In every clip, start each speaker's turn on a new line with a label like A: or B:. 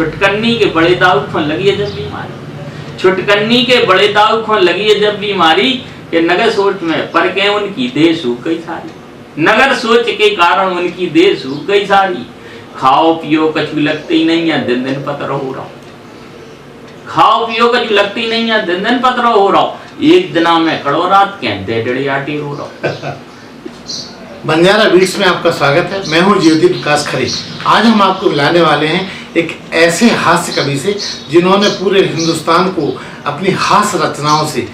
A: छुटकन्नी के बड़े दाऊ खोन लगी है जब बीमारी, छुटकन्नी के बड़े दाऊ खोन लगी है जब बीमारी, कि नगर सोच में पर के उनकी देह सूख गई सारी, नगर सोच के कारण उनकी देह सूख गई सारी। खाओ पियो कछु लगते ही नहीं है, दिन दिन पत्र हो रहा, खाओ पियो कछु लगती नहीं है, दिन दिन पत्र हो रहा, एक दिना में कड़ो रात के डेढ़ आटी रो रहा।
B: बंजारा बीट्स में आपका स्वागत है। मैं हूं ज्योति प्रकाश खरे। आज हम आपको मिलाने वाले हैं एक ऐसे हास्य कवि से जिन्होंने पूरे हिंदुस्तान को अपनी हास्य रचनाओं से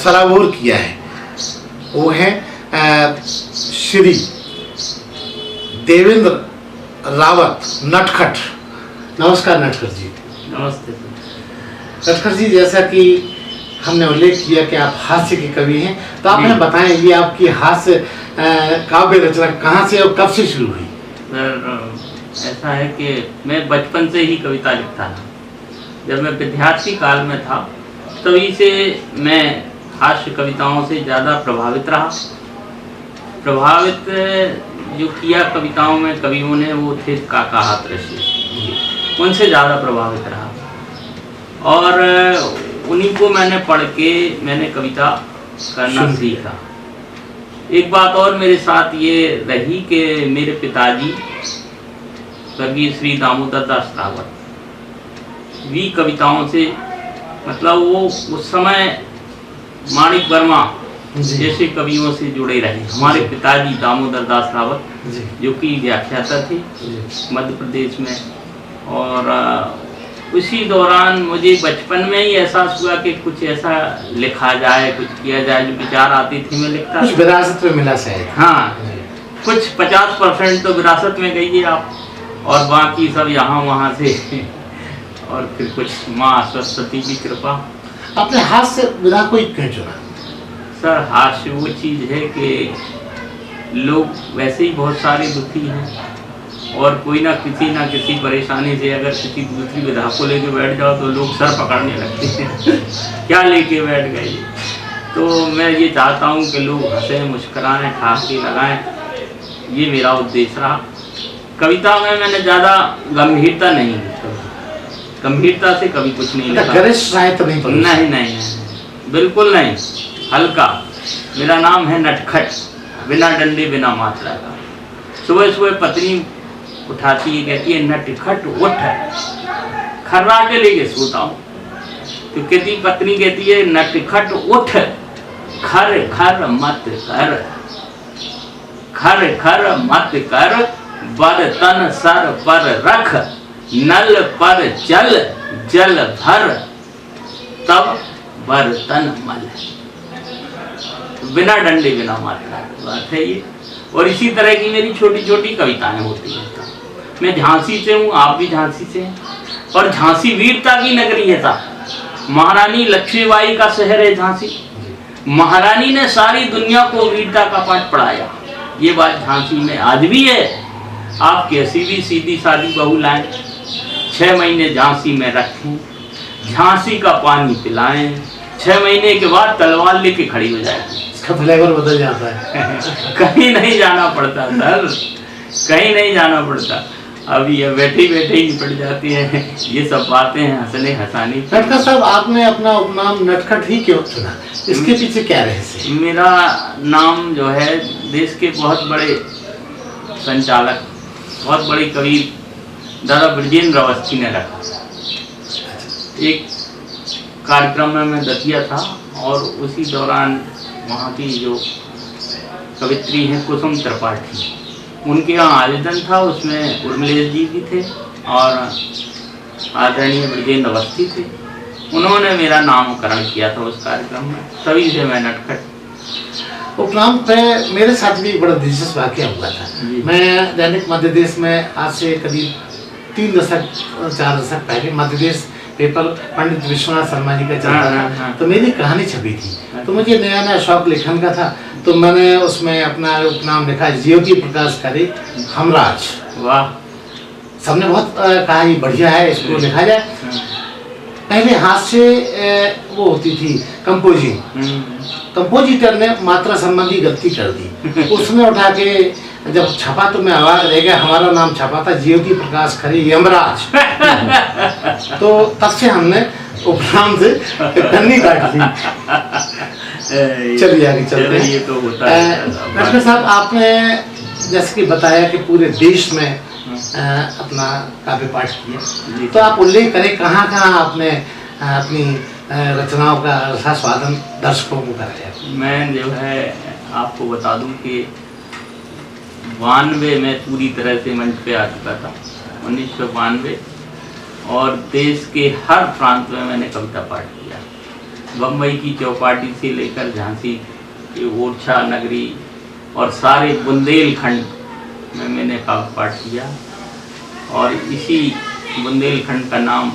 B: सराबोर किया है। वो है श्री देवेंद्र रावत नटखट। नमस्कार नटखट जी।
A: नमस्ते
B: नटखट जी, जैसा कि हमने उल्लेख किया कि आप हास्य के कवि हैं, तो आप हमें बताएं ये आपकी हास्य काव्य रचना कहाँ से और कब से शुरू हुई?
A: सर ऐसा है कि मैं बचपन से ही कविता लिखता था। जब मैं विद्यार्थी काल में था तभी से मैं हास्य कविताओं से ज़्यादा प्रभावित रहा। प्रभावित जो किया कविताओं में कवियों ने वो थे काका हाथरसी, उनसे ज़्यादा प्रभावित रहा और उन्हीं को मैंने पढ़ के मैंने कविता करना सीखा। एक बात और मेरे साथ ये रही कि मेरे पिताजी स्वर्गीय श्री दामोदर दास रावत भी कविताओं से, मतलब वो उस समय माणिक वर्मा जैसे कवियों से जुड़े रहे। हमारे पिताजी दामोदर दास रावत जो कि व्याख्याता थे मध्य प्रदेश में, और उसी दौरान मुझे बचपन में ही एहसास हुआ कि कुछ ऐसा लिखा जाए, कुछ किया जाए। जो विचार आती थी मैं लिखता,
B: कुछ विरासत में मिला शायद।
A: हाँ, कुछ 50% तो विरासत में गई है आप, और बाकी सब यहाँ वहाँ से और फिर कुछ माँ सरस्वती की कृपा।
B: अपने हाथ से विधा कोई क्यों चुना?
A: सर हास्य वो चीज़ है कि लोग वैसे ही बहुत सारे दुखी हैं और कोई ना किसी परेशानी से अगर किसी दूसरी विधा को लेके बैठ जाओ तो लोग सर पकड़ने लगते हैं क्या लेके बैठ गए। तो मैं ये चाहता हूँ कि लोग हंसें, मुस्कराएं, ठहाके लगाएं, ये मेरा उद्देश्य रहा। कविता में मैंने ज़्यादा गंभीरता नहीं लिखी, गंभीरता से कभी कुछ नहीं लिखा। नहीं, बिल्कुल नहीं, हल्का। मेरा नाम है नटखट, बिना डंडे बिना मात्रा का। सुबह सुबह पत्नी उठाती है, कहती है नटखट उठ, खर्रा के लेके सोता हूँ तो कहती पत्नी कहती है नटखट उठ, खर खर मत कर, खर खर मत कर, बर्तन सर पर रख, नल पर जल जल भर, तब बर्तन मल। बिना डंडे बिना मात्रा बात है ये। और इसी तरह की मेरी छोटी छोटी कविताएं होती हैं। मैं झांसी से हूँ, आप भी झांसी से हैं, और झांसी वीरता की नगरी है साहब। महारानी लक्ष्मीबाई का शहर है झांसी। महारानी ने सारी दुनिया को वीरता का पाठ पढ़ाया। ये बात झांसी में आज भी है। आप कैसी भी सीधी सादी बहू लाएं, 6 महीने झांसी में रखें, झांसी का पानी पिलाएं, 6 महीने के बाद तलवार लेके खड़ी हो जाएगी।
B: इसका फ्लेवर बदल जाता है।
A: कहीं नहीं जाना पड़ता सर, कहीं नहीं जाना पड़ता। अभी ये बैठे बैठे ही निपट जाती है। ये सब बातें हैं हंसने हंसाने।
B: नटखट साहब, आपने अपना उपनाम नटखट ही क्यों चुना? इसके पीछे क्या रहस्य?
A: मेरा नाम जो है देश के बहुत बड़े संचालक, बहुत बड़े कवि दादा ब्रजेंद्र अवस्थी ने रखा। एक कार्यक्रम में मैं दतिया था और उसी दौरान वहाँ की जो कवित्री हैं कुसुम त्रिपाठी, उनके यहाँ आयोजन था। उसमें उर्मिलेश जी भी थे और आदरणीय ब्रजेंद्र अवस्थी थे। उन्होंने मेरा नामकरण किया था उस कार्यक्रम में, तभी से मैं नटखट।
B: उपनाम पे मेरे साथ भी बड़ा दिलचस्प वाकया हुआ था। मैं दैनिक मध्य देश में आज से करीब 4 दशक पहले मध्य देश पेपर पंडित विश्वनाथ शर्मा जी का चलता था, तो मेरी कहानी छपी थी। तो मुझे नया नया शौक लेखन का था, तो मैंने उसमें अपना उपनाम लिखा ज्योति प्रकाश खरे हमराज।
A: वाह,
B: सबने बहुत कहा ये बढ़िया है, इसको लिखा जाए। पहले हाथ से वो होती थी कंपोजिंग, कंपोजिटर ने मात्रा संबंधी गलती कर दी। उसने उठा के जब छपा तो मैं आवाज रह गया, हमारा नाम छपा था ज्योति प्रकाश खरे यमराज। तो तब से हमने उपनाम से कन्नी काट ली। चलिए आगे चलते हैं।
A: ये तो होता है
B: डॉक्टर साहब, आपने जैसे कि बताया कि पूरे देश में अपना काव्य पाठ किया, तो आप उल्लेख करें कहाँ कहाँ आपने अपनी रचनाओं का रसास्वादन दर्शकों को कराया?
A: मैं जो है आपको बता दूं कि 92 में पूरी तरह से मंच पे आ चुका था, 1992, और देश के हर प्रांत में मैंने कविता पाठ किया। बम्बई की चौपाटी से लेकर झांसी के ओरछा नगरी और सारे बुंदेलखंड में मैंने काव्य पाठ किया, और इसी बुंदेलखंड का नाम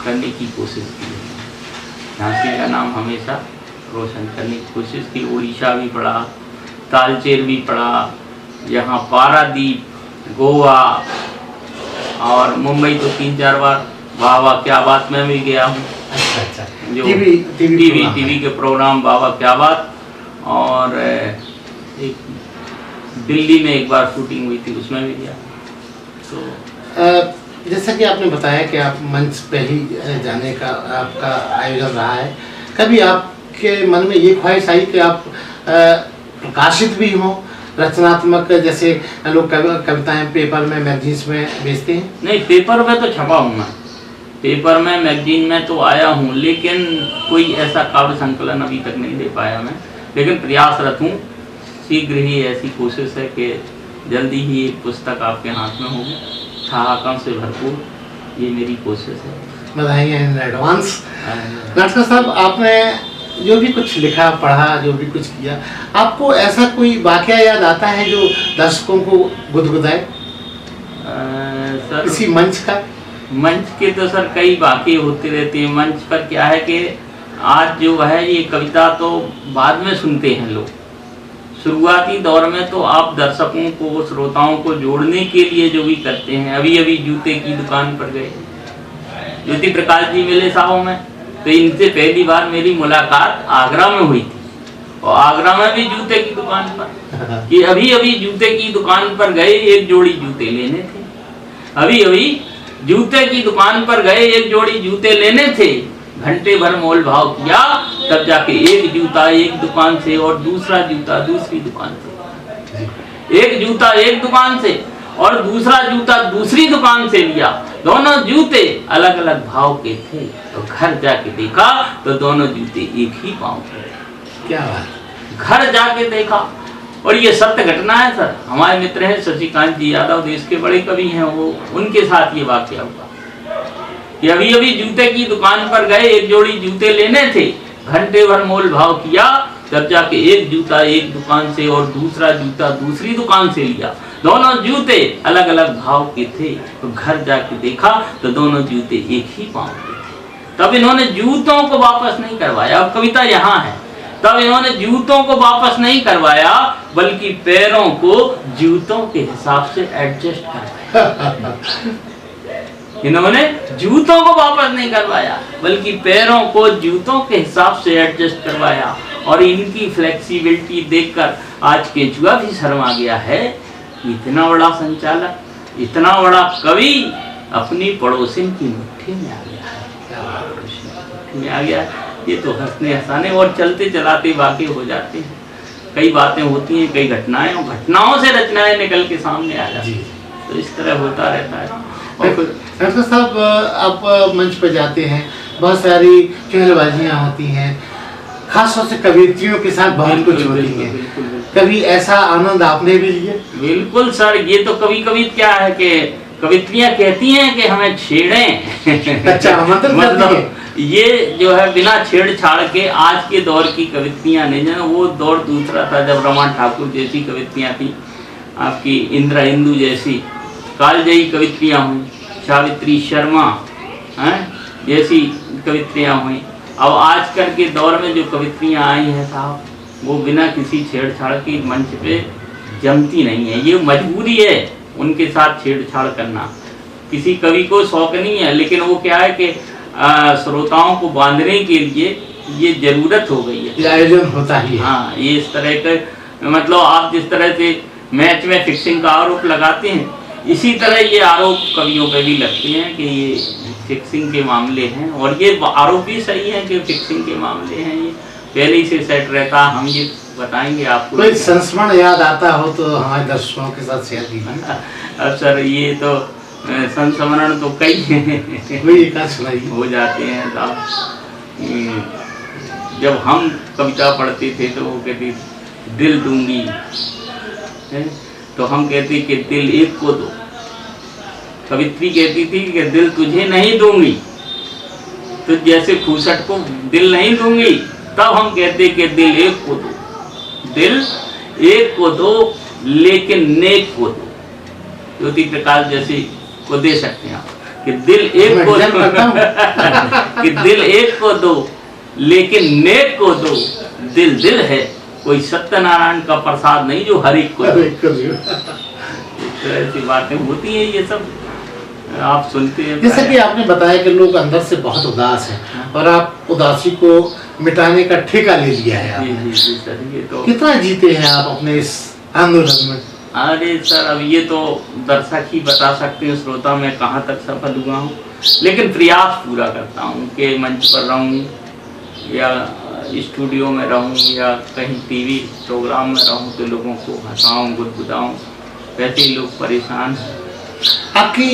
A: करने की कोशिश की है। झांसी का नाम हमेशा रोशन करने की कोशिश की। उड़ीसा भी पढ़ा, तालचेर भी पढ़ा, यहाँ पारादीप, गोवा और मुंबई तो 3-4 बार बाबा क्या बात में भी गया हूँ।
B: अच्छा,
A: जो
B: टीवी
A: के प्रोग्राम बाबा क्या बात, और एक दिल्ली में एक बार शूटिंग हुई थी, उसमें भी गया। तो
B: जैसा कि आपने बताया कि आप मंच पे ही जाने का आपका आयोजन रहा है, कभी आपके मन में ये ख्वाहिश आई कि आप प्रकाशित भी हों, रचनात्मक, जैसे लोग कविताएं पेपर में मैगजीन्स में बेचते हैं? नहीं,
A: पेपर में तो छपा हूँ मैं, पेपर में मैगजीन में तो आया हूँ, लेकिन कोई ऐसा काव्य संकलन अभी तक नहीं दे पाया मैं, लेकिन प्रयासरत हूँ। शीघ्र ही ऐसी कोशिश है कि जल्दी ही एक पुस्तक आपके हाथ में होगी, ठहाकों से भरपूर, ये मेरी कोशिश है।
B: बधाई इन एडवांस। डॉक्टर साहब, आपने जो भी कुछ लिखा, पढ़ा, जो भी कुछ किया, आपको ऐसा कोई वाकया याद आता है जो दर्शकों को गुदगुदाए?
A: सर,
B: इसी मंच का?
A: मंच के तो सर कई वाकये होते रहते हैं। मंच पर क्या है कि आज जो है ये कविता तो बाद में सुनते हैं लोग, शुरुआती दौर में तो आप दर्शकों को, श्रोताओं को जोड़ने के लिए जो भी करते हैं। अभी अभी जूते की दुकान पर गए, ज्योति प्रकाश जी मिले साहब में, तो इनसे पहली बार मेरी मुलाकात आगरा में हुई थी, और आगरा में भी जूते की दुकान पर, कि अभी अभी जूते की दुकान पर गए, एक जोड़ी जूते लेने थे। अभी अभी जूते की दुकान पर गए, एक जोड़ी जूते लेने थे, घंटे भर मोल भाव किया, तब जाके एक जूता एक दुकान से और दूसरा जूता दूसरी दुकान से, एक जूता एक दुकान से और दूसरा जूता दूसरी दुकान से लिया। दोनों जूते अलग अलग भाव के थे, तो घर जाके देखा तो दोनों जूते एक ही पाँव के।
B: क्या बात!
A: घर जाके देखा, और ये सत्य घटना है सर। हमारे मित्र हैं शशिकांत जी यादव, देश के बड़े कवि हैं, वो उनके साथ ये वाकया हुआ कि अभी अभी जूते की दुकान पर गए, एक जोड़ी जूते लेने थे, घंटे भर मोल भाव किया, तब जाके एक जूता एक दुकान से और दूसरा जूता दूसरी दुकान से लिया। दोनों जूते अलग अलग भाव के थे, तो घर जाके देखा तो दोनों जूते एक ही पाँव के थे। तब इन्होंने जूतों को वापस नहीं करवाया, अब कविता यहाँ है, तब इन्होंने जूतों को वापस नहीं करवाया, बल्कि पैरों को जूतों के हिसाब से एडजस्ट करवाया। इन्होंने जूतों को वापस नहीं करवाया, बल्कि पैरों को जूतों के हिसाब से एडजस्ट करवाया। और इनकी फ्लेक्सिबिलिटी देखकर आज केचुआ भी शर्मा गया है। इतना बड़ा संचालक, इतना बड़ा कवि अपनी पड़ोसिन की मुट्ठी में आ गया है, में आ गया। ये तो हंसने हंसाने और चलते चलाते वाकई हो जाते हैं। कई बातें होती हैं, कई घटनाएं, और घटनाओं से रचनाएं निकल के सामने आ जाती हैं, तो इस तरह होता रहता है।
B: डॉक्टर साहब, आप मंच पर जाते हैं, बहुत सारी चुगलबाजियाँ होती हैं, खासतौर से कवियत्रियों के साथ बहुत कुछ होती है। कभी ऐसा आनंद आपने भी लिया?
A: बिल्कुल सर, ये तो कभी कभी क्या है कि कवित्रियाँ कहती हैं कि हमें छेड़ें।
B: अच्छा, मतलब
A: ये जो है बिना छेड़छाड़ के आज के दौर की कवित्रियाँ नहीं है। वो दौर दूसरा था जब रमा ठाकुर जैसी कवित्रियाँ थी, आपकी इंदिरा हिंदू जैसी कालजयी कवित्रियाँ हुई, सावित्री शर्मा जैसी कवित्रियाँ हुई। अब आजकल के दौर में जो कवित्रियाँ आई हैं साहब, वो बिना किसी छेड़छाड़ की मंच पे जमती नहीं है। ये मजबूरी है उनके साथ छेड़छाड़ करना। किसी कवि को शौक नहीं है, लेकिन वो क्या है कि श्रोताओं को बांधने के लिए ये जरूरत हो गई है,
B: आयोजन होता ही है।
A: हाँ, ये इस तरह का, मतलब आप जिस तरह से मैच में फिक्सिंग का आरोप लगाते हैं, इसी तरह ये आरोप कवियों पे भी लगते हैं कि ये फिक्सिंग के मामले हैं, और ये आरोप भी सही है कि फिक्सिंग के मामले हैं, ये पहले ही से सेट रहता। हम ये बताएंगे आपको।
B: कोई संस्मरण याद आता हो तो हमारे दर्शकों के साथ शेयर कीजिए।
A: अब सर ये तो संस्मरण तो कई
B: वही एक सुनाइए।
A: हो जाते हैं साहब। जब हम कविता पढ़ते थे तो वो कहती दिल दूंगी है? तो हम कहते कि दिल एक को दो। कवित्री कहती थी कि दिल तुझे नहीं दूंगी, तो जैसे खूसट को दिल नहीं दूंगी, तब हम कहते कि दिल एक को दो, दिल एक को दो लेकिन नेक को दो। ज्योति प्रकाश जैसे को दे सकते हैं आप कि दिल एक को दो कि दिल एक को दो लेकिन नेक को दो। दिल दिल है, कोई सत्यनारायण का प्रसाद नहीं जो हर एक को दो। ऐसी बातें होती हैं, ये सब आप सुनते हैं।
B: जैसा कि आपने बताया कि लोग अंदर से बहुत उदास हैं और आप उदासी को मिटाने का ठेका ले लिया है आपने।
A: जी सर, ये तो
B: कितना जीते हैं आप अपने इस आंदोलन में?
A: अरे सर, अब ये तो दर्शक ही बता सकते हैं, श्रोता मैं कहाँ तक सफल हुआ हूँ, लेकिन प्रयास पूरा करता हूँ कि मंच पर रहूँ या स्टूडियो में रहूँ या कहीं टीवी प्रोग्राम में रहूँ तो लोगों को हंसाऊँ, गुदगुदाऊँ। वैसे ही लोग परेशान हैं।
B: आपकी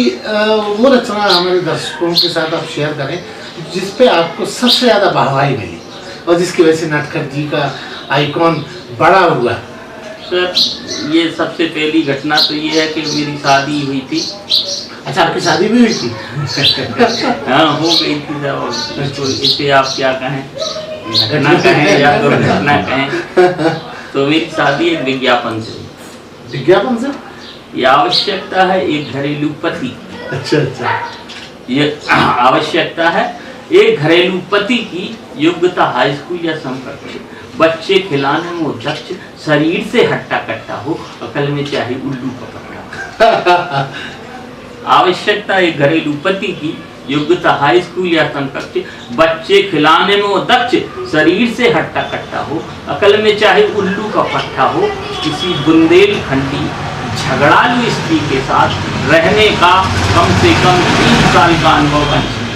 B: वो रचना हमारे दर्शकों के साथ आप शेयर करें जिस पे आपको सबसे ज़्यादा वाहवाही मिली और जिसकी वजह से नटखट जी का आइकॉन बड़ा हुआ।
A: सर, ये सबसे पहली घटना तो ये है कि मेरी शादी हुई थी।
B: अच्छा, आपकी शादी भी हुई थी?
A: हाँ, हो गई थी सर। तो इसे आप क्या कहें, घटना कहें या दुर्घटना कहें, तो मेरी शादी एक विज्ञापन से।
B: विज्ञापन से?
A: ये आवश्यकता है एक घरेलू पति।
B: अच्छा अच्छा।
A: ये आवश्यकता है एक घरेलू पति की योग्यता हाई स्कूल या समकक्ष, बच्चे खिलाने में दक्ष, शरीर से हट्टा कट्टा हो, अकल में चाहे उल्लू का पट्टा। आवश्यकता एक घरेलू पति की योग्यता हाई स्कूल या समकक्ष, बच्चे खिलाने में वो दक्ष, शरीर से हट्टा कट्टा हो, अकल में चाहे उल्लू का पट्टा हो, किसी बुंदेलखंडी झगड़ालू स्त्री के साथ रहने का कम से कम 3 साल का अनुभव वांछनीय।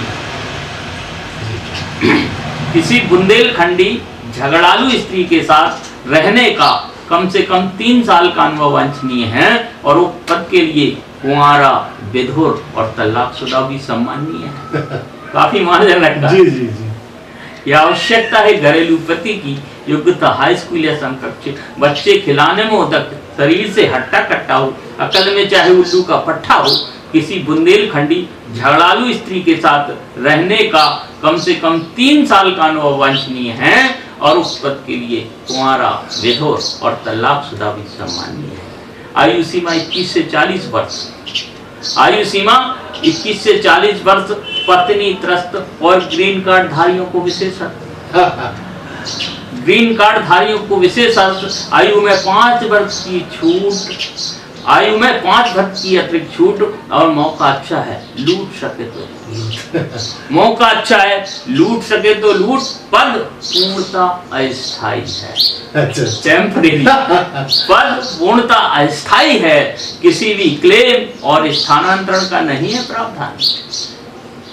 A: किसी बुंदेलखंडी झगड़ालू स्त्री के साथ रहने का कम से कम 3 साल का अनुभव वांछनीय है, और वो पद के लिए कुंवारा, विधुर और तलाकशुदा भी सम्माननीय है। काफी मानजनक है।
B: जी जी जी।
A: यह आवश्यकता है घरेलू पति की योग्यता हाई स्कूल या समकक्ष, बच्चे खिलाने में उदक, शरीर से हट्टा कट्टा हो, अकल में चाहे उल्लू का पट्टा हो, किसी बुंदेलखंडी झगड़ालू स्त्री के साथ रहने का कम से कम 3 साल का अनुभव वांछनीय है, और उस पद के लिए कुंवारा, विधुर और तलाकशुदा भी सम्माननीय है। आयु सीमा 21 से 40 वर्ष। आयु सीमा 21 से 40 वर्ष, पत्नी त्रस्त और ग्रीन कार्ड धारियों को विशेष ग्रीन कार्ड धारियों को विशेष आयु में 5 वर्ष की छूट, आयु में 5 वर्ष की अतिरिक्त छूट, और मौका अच्छा है लूट सके तो मौका अच्छा है लूट सके तो लूट, पद पूर्णता अस्थायी है। टेम्परेरी पद पूर्णता अस्थायी है, किसी भी क्लेम और स्थानांतरण का नहीं है प्रावधान।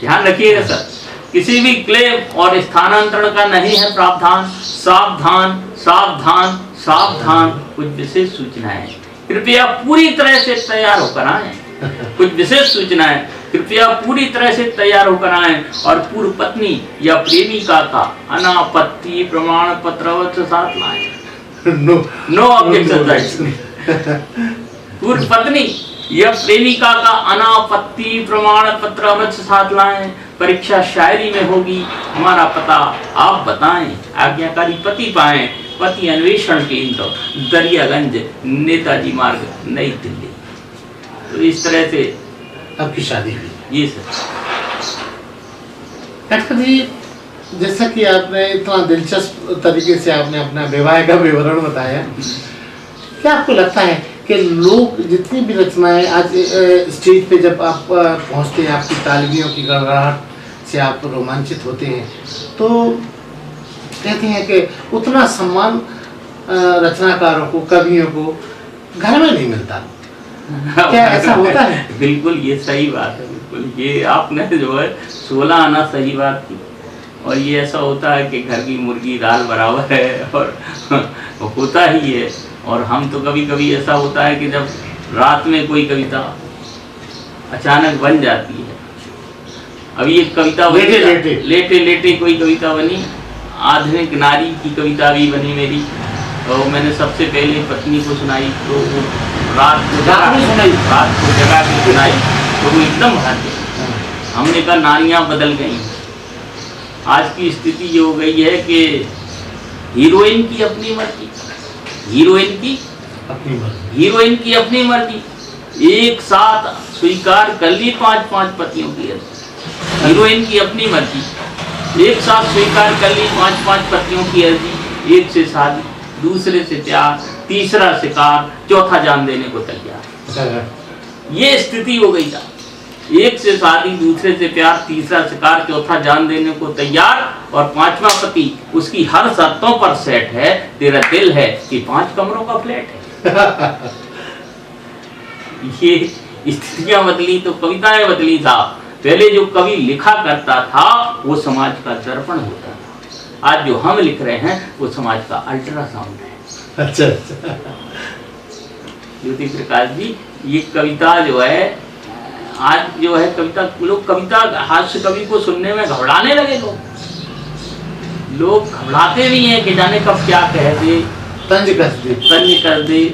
A: ध्यान रखिएगा सर, किसी भी क्लेम और स्थानांतरण का नहीं है प्रावधान। सावधान सावधान सावधान, कुछ विशेष सूचनाएं कृपया पूरी तरह से तैयार होकर आए। कुछ विशेष सूचनाएं कृपया पूरी तरह से तैयार होकर आए, और पूर्व पत्नी या प्रेमिका का अनापत्ति प्रमाण पत्र साथ लाएं। No objection. पूर्व पत्नी या प्रेमिका का अनापत्ति प्रमाण पत्र साथ लाएं। परीक्षा शायरी में होगी, हमारा पता आप बताएं, आज्ञाकारी पति पाएं। पति अन्वेषण केंद्र, दरियागंज, नेताजी मार्ग, नई दिल्ली। तो इस तरह से
B: आपकी शादी हुई?
A: जी सर।
B: डॉक्टर जी, जैसा कि आपने इतना दिलचस्प तरीके से आपने अपना विवाह का विवरण बताया, क्या आपको लगता है कि लोग जितनी भी रचनाएं आज स्टेज पे जब आप पहुंचते हैं, आपकी तालियों की गड़गड़ाहट से आप रोमांचित होते हैं, तो कहते हैं कि उतना सम्मान रचनाकारों को, कवियों को घर में नहीं मिलता। क्या ऐसा होता है?
A: बिल्कुल ये सही बात है, बिल्कुल ये आपने जो है 16 आना सही बात की। और ये ऐसा होता है कि घर की मुर्गी दाल बराबर है, और होता ही है। और हम तो कभी कभी ऐसा होता है कि जब रात में कोई कविता अचानक बन जाती है, अभी एक कविता बनी, लेटे लेटे कोई कविता बनी, आधुनिक नारी की कविता भी बनी मेरी, तो मैंने सबसे पहले पत्नी को सुनाई, तो वो रात को जगा के सुनाई, तो वो एकदम भाग गई। हमने कहा नारियां बदल गई। आज की स्थिति ये हो गई है कि हीरोइन की अपनी मर्जी, हीरोइन की अपनी मर्जी, एक साथ स्वीकार कर ली 5-5 पतियों की अर्जी। हीरोइन की अपनी मर्जी, एक साथ स्वीकार कर ली 5-5 पतियों की अर्जी। एक से शादी, दूसरे से प्यार, तीसरा शिकार, चौथा जान देने को तैयार। ये स्थिति हो गई था। एक से शादी, दूसरे से प्यार, तीसरा शिकार, चौथा जान देने को तैयार, और 5वां पति उसकी हर शर्तों पर सेट है। तेरा दिल है कि 5 कमरों का फ्लैट है। ये स्थितियां बदली तो कविताएं बदली साहब। पहले जो कवि लिखा करता था वो समाज का दर्पण होता था, आज जो हम लिख रहे हैं वो समाज का अल्ट्रासाउंड है।
B: अच्छा।
A: ज्योति प्रकाश जी, ये कविता जो है आज जो है कविता, लोग कविता हास्य कवि को सुनने में घबराने लगे। लोग घबराते भी हैं कि जाने कब क्या कह दे,
B: तंज कर दे।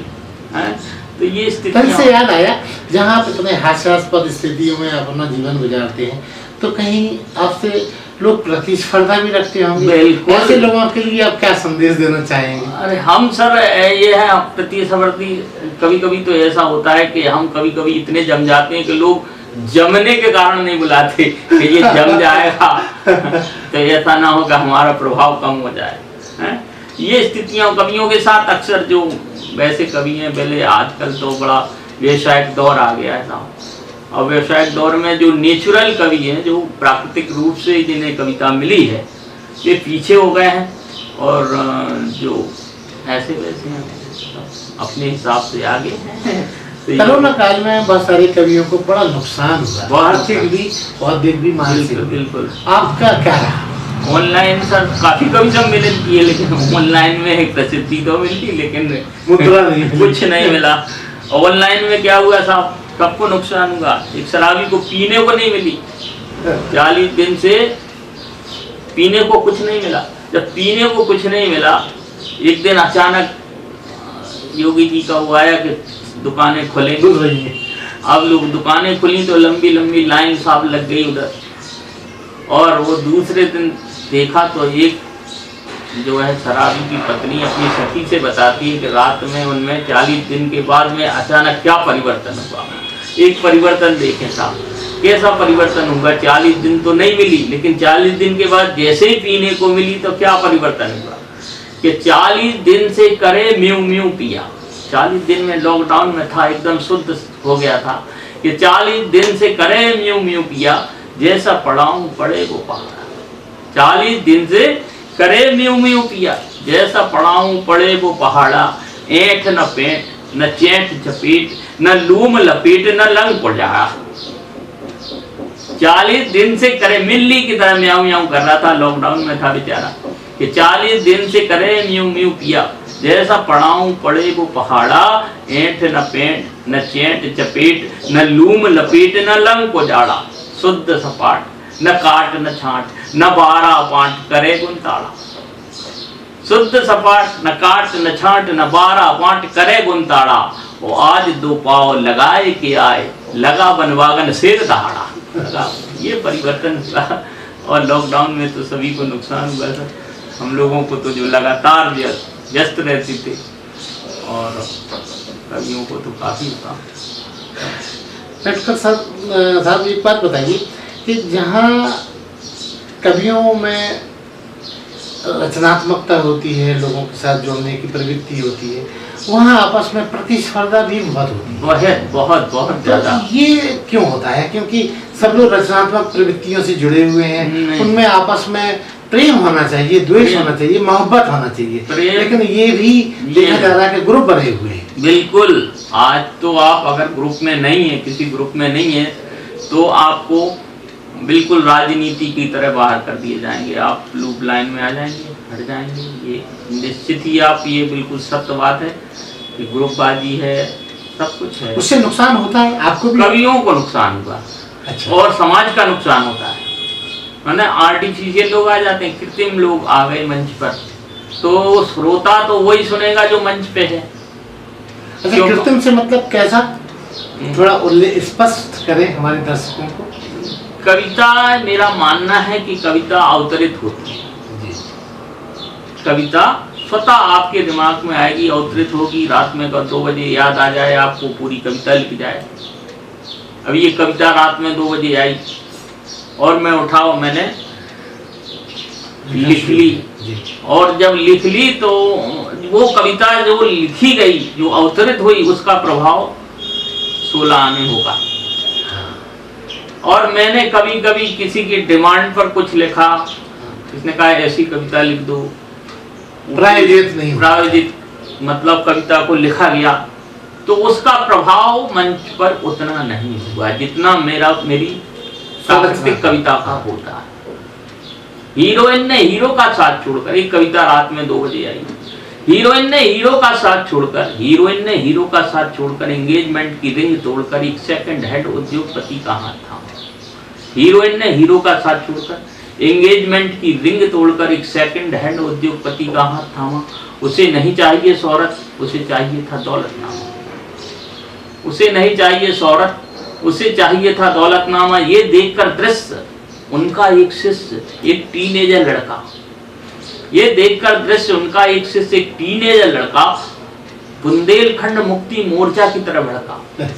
A: तो ये स्थिति
B: से याद आया, जहाँ आप इतने हास्यास्पद स्थितियों में अपना जीवन गुजारते हैं, तो कहीं आपसे लोग प्रतिस्पर्धा भी रखते होंगे। ऐसे लोगों के लिए आप क्या संदेश देना चाहेंगे?
A: अरे हम सर ये है प्रतिस्पर्धी, कभी कभी तो ऐसा होता है कि हम कभी कभी इतने जम जाते हैं कि लोग जमने के कारण नहीं बुलाते कि ये जम जाएगा तो ऐसा ना हो कि हमारा प्रभाव कम हो जाए, है? ये स्थितियां कवियों के साथ अक्सर, जो वैसे कवि हैं पहले, आजकल तो बड़ा व्यवसायिक दौर आ गया है साहब। और व्यवसायिक दौर में जो नेचुरल कवि हैं, जो प्राकृतिक रूप से जिन्हें कविता मिली है, ये पीछे हो गए हैं, और जो ऐसे वैसे हैं अपने हिसाब से आगे हैं। तो
B: कोरोना काल में बहुत सारे कवियों को बड़ा नुकसान हुआ, आर्थिक भी, बौद्धिक भी, मानसिक।
A: बिल्कुल।
B: आपका क्या रहा?
A: ऑनलाइन सर काफी कवि सम्मेलन किए, लेकिन ऑनलाइन में एक प्रसिद्धि तो मिली, लेकिन
B: मुद्रा नहीं,
A: कुछ नहीं मिला। ऑनलाइन में क्या हुआ साहब, सबको नुकसान हुआ। एक शराबी को पीने को नहीं मिली, 40 दिन से पीने को कुछ नहीं मिला। जब पीने को कुछ नहीं मिला, एक दिन अचानक योगी जी का वो आया कि दुकानें खुलेंगी। अब लोग दुकानें खुली तो लंबी लंबी लाइन साहब लग गई उधर। और वो दूसरे दिन देखा तो एक जो है शराबी की पत्नी अपनी सखी से बताती है कि रात में उनमें 40 दिन के बाद में अचानक क्या परिवर्तन हुआ। एक परिवर्तन देखें साहब, कैसा परिवर्तन हुआ। 40 दिन तो नहीं मिली, लेकिन 40 दिन के बाद जैसे ही पीने को मिली तो क्या परिवर्तन हुआ कि 40 दिन से करे म्यू म्यू पिया। 40 दिन में लॉकडाउन में था, एकदम शुद्ध हो गया था कि 40 दिन से करे म्यू म्यू पिया, जैसा पढ़ाऊं पढ़े वो पहाड़ा। 40 दिन से करे म्यू म्यू पिया, जैसा पढ़ाऊं पढ़े वो पहाड़ा। ऐठ न पेट न चैट झपेट, न लूम लपेट न लंग पड़ा। 40 दिन से करे, मिल्ली की तरह म्याऊ म्याऊ कर रहा था, लॉकडाउन में था बेचारा, कि 40 दिन से करे म्यू म्यू पिया, जैसा पढ़ाऊं पढ़े वो पहाड़ा। ऐठ न पेट न चैट चपेट, न लूम लपेट न लंग को जाड़ा। शुद्ध सपाट न काट न छाट, न 12 पाट करे गुंताड़ा। शुद्ध सपाट न काट न छाट, न 12 पाट करे गुंताड़ा। वो आज 2 पाव लगाए के आए, लगा बनवागन सिर दहाड़ा। ये परिवर्तन हुआ। और लॉकडाउन में तो सभी को नुकसान हुआ था। हम लोगों को तो जो लगातार व्यस्त रहते थे, और कवियों को तो काफी हुआ।
B: डॉक्टर साहब एक बात बताइए कि जहाँ कवियों में रचनात्मकता होती है, लोगों के साथ जोड़ने की प्रवृत्ति होती है, वहाँ आपस में प्रतिस्पर्धा भी बहुत होती है।
A: बहुत बहुत बहुत ज़्यादा।
B: ये क्यों होता है? क्योंकि सब लोग रचनात्मक प्रवृत्तियों से जुड़े हुए हैं, उनमें आपस में प्रेम होना चाहिए, द्वेष होना चाहिए, मोहब्बत होना चाहिए, लेकिन ये भी देखा जा रहा है कि ग्रुप बने हुए हैं।
A: बिल्कुल, आज तो आप अगर ग्रुप में नहीं है, किसी ग्रुप में नहीं है, तो आपको बिल्कुल राजनीति की तरह बाहर कर दिए जाएंगे, आप लूप लाइन में आ जाएंगे, हट जाएंगे। ये निश्चित ही आप, ये बिल्कुल सत्य बात है कि ग्रुपबाजी है, सब कुछ है।
B: उससे नुकसान होता है आपको भी?
A: कवियों को नुकसान हुआ।
B: अच्छा।
A: और समाज का नुकसान होता है, माने आर्टिफिशियल लोग आ जाते हैं, कृत्रिम लोग आ गए मंच पर, तो श्रोता तो वही सुनेगा जो मंच पे है।
B: अच्छा, कृत्रिम से मतलब कैसा, थोड़ा स्पष्ट करें हमारे दर्शकों को।
A: कविता, मेरा मानना है कि कविता अवतरित होती है। कविता स्वतः आपके दिमाग में आएगी, अवतरित होगी, रात में 2 बजे याद आ जाए आपको, पूरी कविता लिख जाए। अब ये कविता रात में 2 बजे आई और मैं उठा, मैंने लिख ली, और जब लिख ली तो वो कविता जो लिखी गई, जो अवतरित हुई, उसका प्रभाव 16 आने होगा। और मैंने कभी कभी किसी की डिमांड पर कुछ लिखा, किसने कहा ऐसी कविता लिख दो,
B: प्रायोजित नहीं,
A: प्रायोजित मतलब कविता को लिखा गया, तो उसका प्रभाव मंच पर उतना नहीं हुआ जितना मेरी सांस्कृतिक कविता का होता है। हीरोइन ने हीरो का साथ छोड़कर, एक कविता रात में 2 बजे आई, हीरोइन ने हीरो का साथ छोड़कर, हीरोइन ने हीरो का साथ छोड़कर एंगेजमेंट की रिंग तोड़कर एक सेकंड हैंड उद्योगपति का हाथ थामा। हीरोइन ने हीरो का साथ छोड़कर एंगेजमेंट की रिंग तोड़कर एक सेकंड हैंड उद्योगपति का हाथ थामा। उसे नहीं चाहिए शोहरत, उसे चाहिए था दौलतनामा। उसे नहीं चाहिए शोहरत, उसे चाहिए था दौलतनामा। ये देखकर दृश्य उनका एक शिष्य, एक टीनेजर लड़का, ये देखकर दृश्य उनका एक शिष्य, एक टीनेजर लड़का बुंदेलखंड मुक्ति मोर्चा की तरफ भड़का।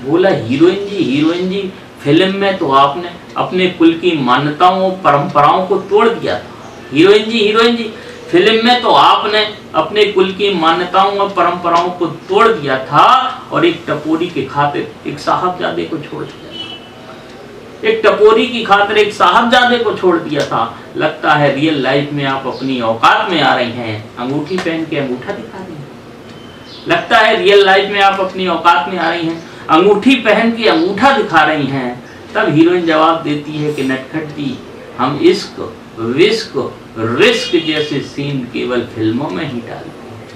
A: बोला, हीरोइन जी फिल्म में तो आपने अपने कुल की मान्यताओं और परंपराओं को तोड़ दिया था। हीरोइन जी फिल्म में तो आपने अपने कुल की मान्यताओं और परंपराओं को तोड़ दिया था और एक टपोरी के खातिर एक साहबजादे को छोड़ दिया था। एक टपोरी की खातिर एक साहबजादे को छोड़ दिया था। लगता है रियल लाइफ में आप अपनी औकात में आ रही हैं, अंगूठी पहन के अंगूठा दिखा रही हैं। लगता है रियल लाइफ में आप अपनी औकात में आ रही हैं, अंगूठी पहन के अंगूठा दिखा रही हैं। तब हीरोइन जवाब देती है कि नटखट जी, हम इश्क, विश्क, रिस्क जैसे सीन केवल फिल्मों में ही डालते हैं।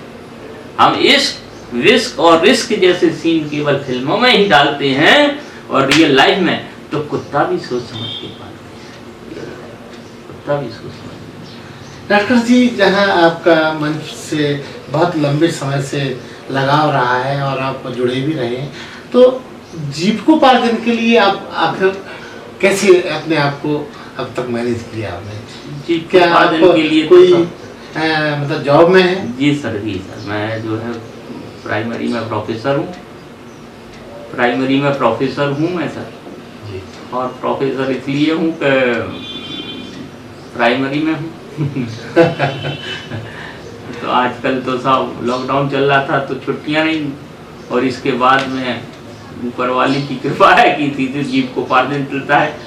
A: हम इश्क, विश्क और रिस्क जैसे सीन केवल फिल्मों में ही डालते हैं, और रियल लाइफ में तो कुत्ता भी सोच समझ के पालते हैं, कुत्ता भी सोच समझ।
B: डॉक्टर जी, जहाँ आपका मंच से बहुत लंबे समय से लगाव रहा है और आप जुड़े भी रहे हैं, तो जीविकोपार्जन के लिए आप आखिर कैसे अपने आप को अब तक मैनेज किया आपने? क्या आप
A: के लिए
B: कोई मतलब जॉब में है?
A: जी सर, मैं जो है प्राइमरी में प्रोफेसर हूँ, मैं सर
B: जी।
A: और प्रोफेसर इसलिए हूँ कि प्राइमरी में हूँ। तो आजकल तो सब लॉकडाउन चल रहा था तो छुट्टियाँ नहीं, और इसके बाद में ऊपर वाली की कृपा है कि सीधे जीविकोपार्जन चलता है।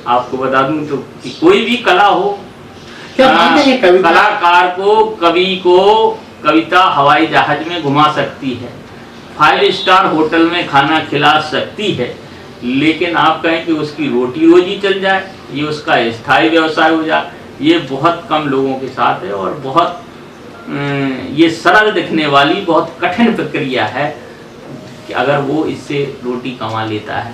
A: आपको बता दूं तो कि कोई भी कला हो,
B: क्या मानते हैं कविता?
A: कलाकार को, कवि को कविता हवाई जहाज में घुमा सकती है, 5 स्टार होटल में खाना खिला सकती है, लेकिन आप कहें कि उसकी रोटी रोजी चल जाए, ये उसका स्थायी व्यवसाय हो जाए, ये बहुत कम लोगों के साथ है। और बहुत ये सरल दिखने वाली बहुत कठिन प्रक्रिया है कि अगर वो इससे रोटी कमा लेता है।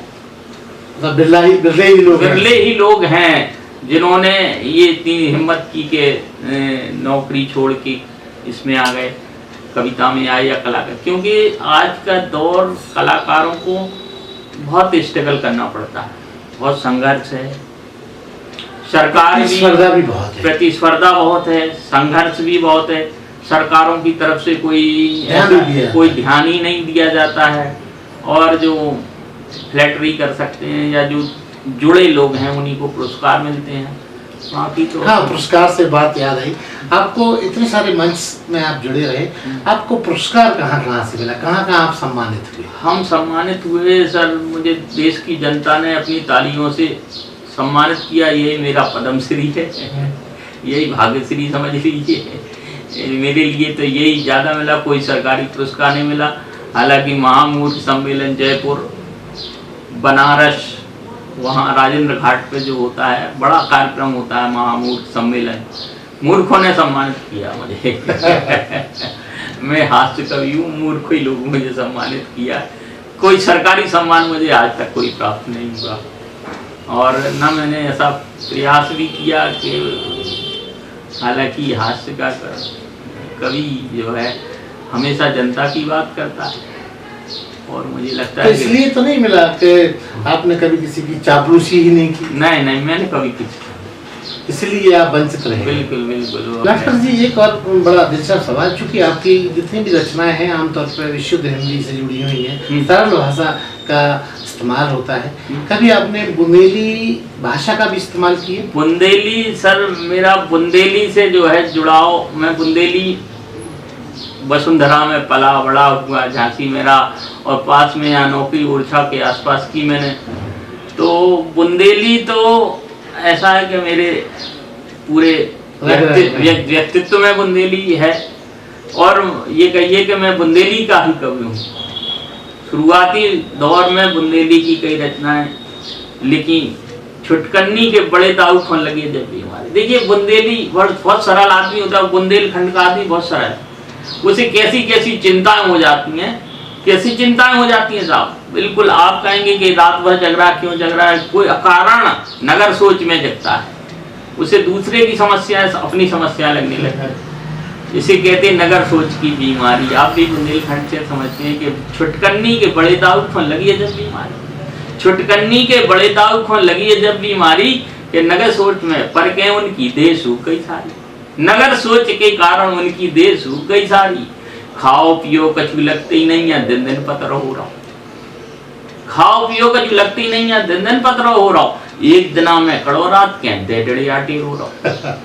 A: बिरले ही लोग हैं जिन्होंने ये इतनी हिम्मत की कि नौकरी छोड़ के इसमें आ गए, कविता में आए या कलाकार। क्योंकि आज का दौर कलाकारों को बहुत स्ट्रगल करना पड़ता है, बहुत संघर्ष है, सरकार भी प्रतिस्पर्धा बहुत है, संघर्ष भी बहुत है, सरकारों की तरफ से कोई ध्यान ही नहीं दिया जाता है, और जो फ्लैटरी कर सकते हैं या जो जुड़े लोग हैं उन्हीं को पुरस्कार मिलते हैं। बाकी तो
B: हाँ, पुरस्कार से बात याद आई, आपको इतने सारे मंच में आप जुड़े रहे, आपको पुरस्कार कहाँ कहाँ से मिला, कहाँ कहाँ आप सम्मानित हुए?
A: हम सम्मानित हुए सर, मुझे देश की जनता ने अपनी तालियों से सम्मानित किया। यही मेरा पद्मश्री है, यही भाग्यश्री समझ लीजिए। मेरे लिए तो यही ज़्यादा मिला, कोई सरकारी पुरस्कार नहीं मिला। हालांकि महामूर्ख सम्मेलन जयपुर, बनारस, वहाँ राजेंद्र घाट पे जो होता है, बड़ा कार्यक्रम होता है महामूर्ख सम्मेलन, मूर्खों ने सम्मानित किया मुझे। मैं हास्य कवि हूँ, मूर्ख ही लोगों मुझे सम्मानित किया। कोई सरकारी सम्मान मुझे आज तक कोई प्राप्त नहीं हुआ, और न मैंने ऐसा प्रयास भी किया कि, हालांकि हास्य का कवि जो है हमेशा जनता की बात करता है, और मुझे लगता
B: तो
A: है
B: इसलिए तो नहीं मिला कि आपने कभी किसी की चापलूसी ही नहीं की?
A: नहीं, मैंने कभी किसी,
B: इसलिए आप वंचित रहे।
A: बिल्कुल बिल्कुल।
B: डॉक्टर जी, एक और बड़ा दिलचस्प सवाल, चूंकि आपकी जितनी भी रचनाएं हैं आमतौर पर विशुद्ध हिंदी से जुड़ी हुई हैं, सरल भाषा का इस्तेमाल होता है, कभी आपने बुंदेली भाषा का भी इस्तेमाल किया?
A: बुंदेली सर, मेरा बुंदेली से जो है जुड़ाव, मैं बुंदेली वसुंधरा में पला बड़ा हुआ, झांसी मेरा, और पास में यहाँ नौकरी ओरछा के आसपास की मैंने। तो बुंदेली तो ऐसा है कि मेरे पूरे व्यक्तित्व में बुंदेली है, और ये कहिए कि मैं बुंदेली का ही कवि हूँ। शुरुआती दौर में बुंदेली की कई रचनाएं लिखी, छुटकन्नी के बड़े दाऊ खोन लगे जब भी हमारे। देखिए, बुंदेली बहुत सरल आदमी होता है, बुंदेलखंड का आदमी बहुत सरल है, उसे कैसी कैसी चिंताएं हो जाती हैं, कैसी चिंताएं हो जाती हैं साहब। बिल्कुल आप कहेंगे कि रात भर जग रहा, क्यों जग रहा है, कोई अकारण नगर सोच में जगता है, उसे दूसरे की समस्या अपनी समस्या लगने लगती है। इसे कहते हैं नगर सोच की बीमारी। आप भी बुंदेलखंड से समझते हैं कि छुटकन्नी के बड़े दाऊ खोन लगी है जब बीमारी, छुटकन्नी के बड़े दाऊ खोन लगी है जब बीमारी, कि नगर सोच में पर के उनकी देह सूख गई सारी, नगर सोच के कारण उनकी देह सूख गई सारी। खाओ पियो कछु लगते ही नहीं है, दिन दिन पत्र हो रहा, खाओ पियो कछु लगते ही नहीं है, दिन दिन पत्र हो रहा। एक दिना में कड़ो रात के दे डिड़ियाटी रो रहा,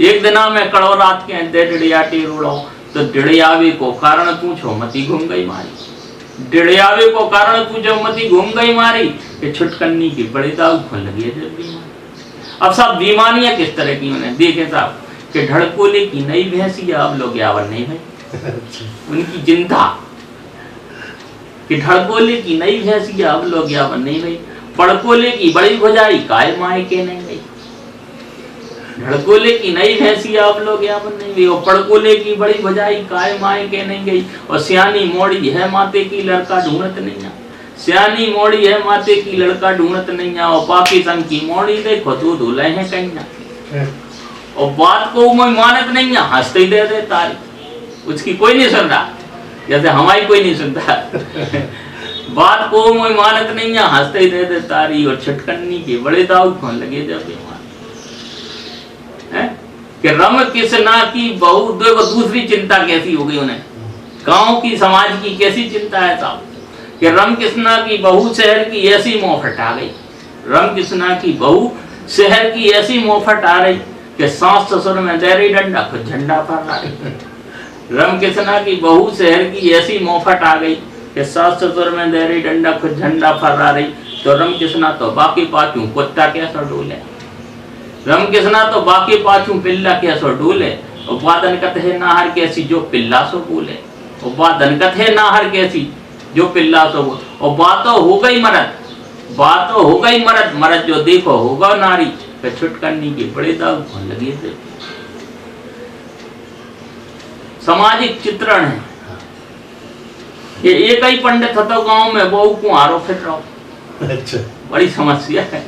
A: एक दिना में कड़ो रात के दे डिड़ियाटी रो रहा। तो डिड़ियावे को कारण पूछो मती घूम गई मारी, डिड़ियावे को कारण पूछो मती घूम गई मारी, कि छुटकन्नी की बड़े दाऊ खोन लगी है जब बीमारी। अब साहब बीमारियां किस तरह की उन्हें देखे साहब, कि ढड़कोले की नई भैंसी अब लोग यावन नहीं भाई, उनकी चिंता कि ढड़कोले की नई भैंसी अब लोग यावन नहीं भाई, पड़कोले की बड़ी भुजाई काय माए के नहीं गई, ढड़कोले की नई भैंसी अब लोग यावन नहीं गई, और पड़कोले की बड़ी भुजाई काय माए के नहीं गई। और सियानी मोड़ी है माते की लड़का ढूंढत नहीं आ, सियानी मोड़ी है माते की लड़का ढूंढत नहीं आ, और पाकी संग की मोड़ी देखो तू धुले है कहीं ना, और बात को मैं मानत नहीं है, हंसते ही दे दे तारी, उसकी कोई नहीं सुन रहा, जैसे हमारी कोई नहीं सुनता। बात को मैं मानत नहीं है, हंसते ही दे दे तारी, और छुटकन्नी के बड़े दाऊ खोन लगे जब बीमार, कि रम किसना की बहू। देखो दूसरी चिंता कैसी हो गई उन्हें, गांव की समाज की कैसी चिंता है साहब, कि रम किसना की बहू शहर की ऐसी मोहफट आ गई, रम किसना की बहू शहर की ऐसी मोहफट आ रही, कि सास ससुर में दे रही डंडा खुद झंडा फहरा रही। रम किसना की बहू शहर की ऐसी मोहफट आ गई, कि सास ससुर में दे रही डंडा खुद झंडा फहरा रही। तो रम किसना तो बाकी पाछू कुत्ता कैसा डोले, रम किसना तो बाकी पाछू पिल्ला कैसा डोले, और वादन कथ है नाहर कैसी जो पिल्ला सो बोले, और वादन कथ है नाहर कैसी जो पिल्ला सो बोले। और बातों हो गई मरद, बातों हो गई मरद, मरद जो देखो होगा नारी, छुटकन्नी के बड़े दाऊ खोन लगे थे। सामाजिक चित्रण है ये, एक ही पंडित था तो गांव में बहू कुंवारो फिर रहो,
B: अच्छा,
A: बड़ी समस्या है।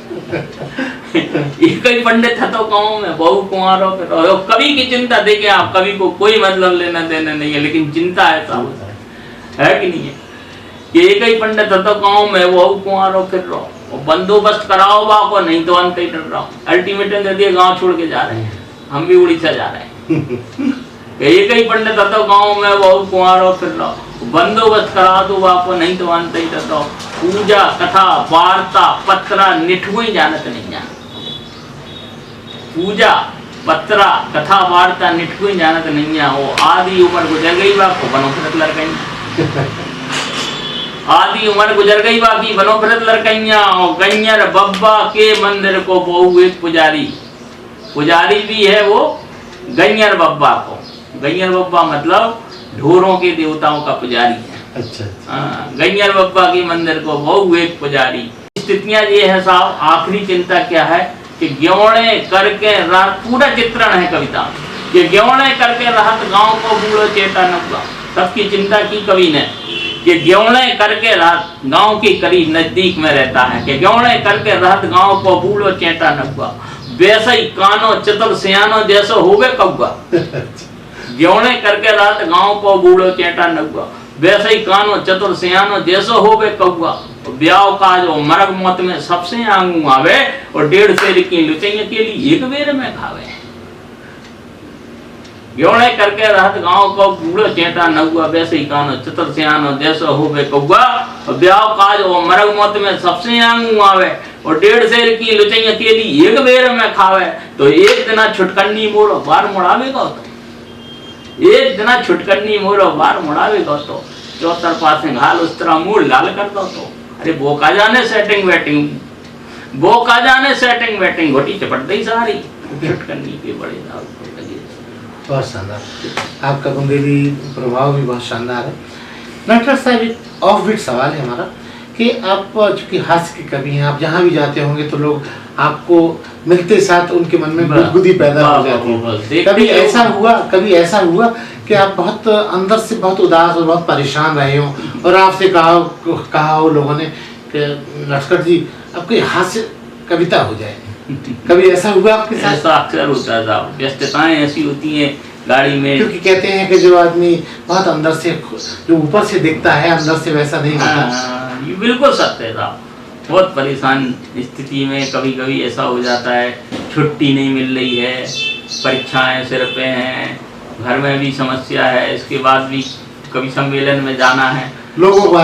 A: एक ही पंडित था तो गांव में बहू कुंवारो फिर रहो। कवि की चिंता देखे आप, कवि को कोई मतलब लेना देना नहीं है, लेकिन चिंता है साहब, है कि नहीं है, कि एक ही पंडित था तो गांव में बहू कुंवारो फिर रहो, और बंदोबस्त कराओ बाको नहीं तो अंत ही डर रहा। अल्टीमेटम दे दिए, गांव छोड़ के जा रहे हैं, हम भी उड़ीसा जा रहे हैं। एक ही पंडित था तो गांव में बहू कुंवारो फिर रहो, बंदोबस्त करा दो बाको नहीं तो अंत ही डर रहा। पूजा कथा वार्ता पत्रा निठुई जानत नहीं जान, पूजा पत्रा कथा वार्ता निठकुन जानत नहीं हो आदि उम्र गुजर गई बा को बनो फिरत लड़कइया आदि उम्र गुजर गई बा की बनो फिरत लड़कइया और गैयर बब्बा के मंदिर को बहु एक पुजारी पुजारी भी है वो गैयर बब्बा को गैयर बब्बा मतलब ढोरों के देवताओं का पुजारी है।
B: अच्छा
A: गैयर बब्बा के मंदिर को बहु एक पुजारी। स्थितियां ये है साहब आखिरी चिंता क्या है कि ग्योड़े करके रात पूरा चित्रण है कविता कि ग्योड़े करके राहत गांव को बूढ़ो चेता नब्बा सबकी चिंता की कवि ने कि ग्योड़े करके राहत गांव के करीब नजदीक में रहता है कि ग्योड़े करके राहत गांव को बूढ़ो चेता नब्बा वैसे ही कानो चतुर सियानो जैसो होवे कौवा ग्योड़े करके राहत गांव को बूढ़ो चेता नब्बा वैसे ही कानो चतुर सियानो जैसो होवे कौवा ब्याह का जो मरग मौत में सबसे आंगू आवे और 1.5 सेर की लुचैया के लिए एक बेर में खावे ग्योड़े करके रहत गांव को बूढ़ो चेता नगुआ वैसे ही कानो चतुर सियानो जैसो होवे कौवा और ब्याह का जो मरग मौत में सबसे आंगू आवे और 1.5 सेर की लुचैया के लिए एक बेर में खावे तो एक दिना छुटकन्नी मोरो बार मुड़ावेगा तो एक दिना छुटकन्नी मोरो बार मुड़ावेगा तो चौतर पासे घाल उस तरह मूल लाल कर दो तो अरे वो का जाने सेटिंग वेटिंग घोटी चपट दई सारी छुटकन्नी के बड़े दाव लगे।
B: बहुत शानदार आपका बुंदेली प्रभाव भी बहुत शानदार है। डॉक्टर साहब एक ऑफ बीट सवाल है हमारा कि आप चूंकि हास्य के कवि हैं आप जहाँ भी जाते होंगे तो लोग आपको मिलते साथ उनके मन में गुदगुदी पैदा हो जाती है। कभी ऐसा हुआ कि आप बहुत अंदर से बहुत उदास और बहुत परेशान रहे हो और आपसे कहा हो लोगों ने कि लश्कर जी आपकी हास्य कविता हो जाए कभी ऐसा हुआ आपके साथ?
A: ऐसा अक्सर होता था व्यस्तताएं ऐसी होती हैं गाड़ी में
B: क्योंकि कहते हैं कि जो आदमी बहुत अंदर से जो ऊपर से दिखता है अंदर से वैसा नहीं होता।
A: ये बिल्कुल सत्य था। बहुत परेशान स्थिति में कभी कभी ऐसा हो जाता है छुट्टी नहीं मिल रही है परीक्षाएं सिर पे हैं घर में भी समस्या है इसके बाद भी कभी सम्मेलन में जाना है लोगों को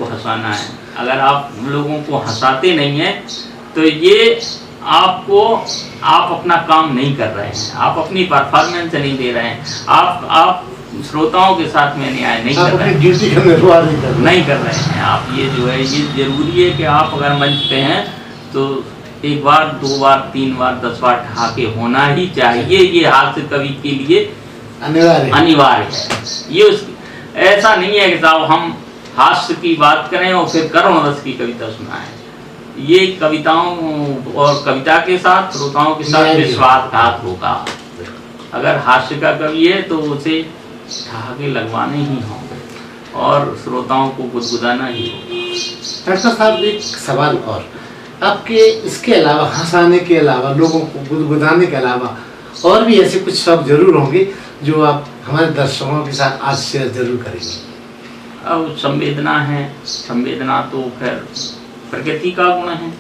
A: हंसाना है। अगर आप लोगों को हंसाते नहीं हैं तो ये आप अपना काम नहीं कर रहे हैं आप अपनी परफॉर्मेंस नहीं दे रहे हैं आप श्रोताओं के साथ में न्याय नहीं कर रहे हैं
B: ड्यूटी का निर्वाह
A: नहीं कर रहे हैं आप। ये जो है ये जरूरी है कि आप अगर मंच पे हैं तो 1 बार 2 बार 3 बार 10 बार ठहाके होना ही चाहिए। ये हास्य कवि के लिए अनिवार्य है। ये ऐसा नहीं है कि साहब हम हास्य की बात करें और फिर करुण रस की कविता सुनाएं। ये कविताओं और कविता के साथ श्रोताओं के साथ विश्वासघात होगा। अगर हास्य का कवि है तो उसे ठहाके लगवाने ही होंगे और श्रोताओं को गुदगुदाना ही होगा।
B: डॉक्टर साहब एक सवाल और आपके इसके अलावा हंसाने के अलावा लोगों को गुदगुदाने के अलावा और भी ऐसे कुछ शब्द जरूर होंगे जो आप हमारे दर्शकों के साथ आज शेयर जरूर करेंगे।
A: अब संवेदना है संवेदना तो खैर प्रकृति का गुण है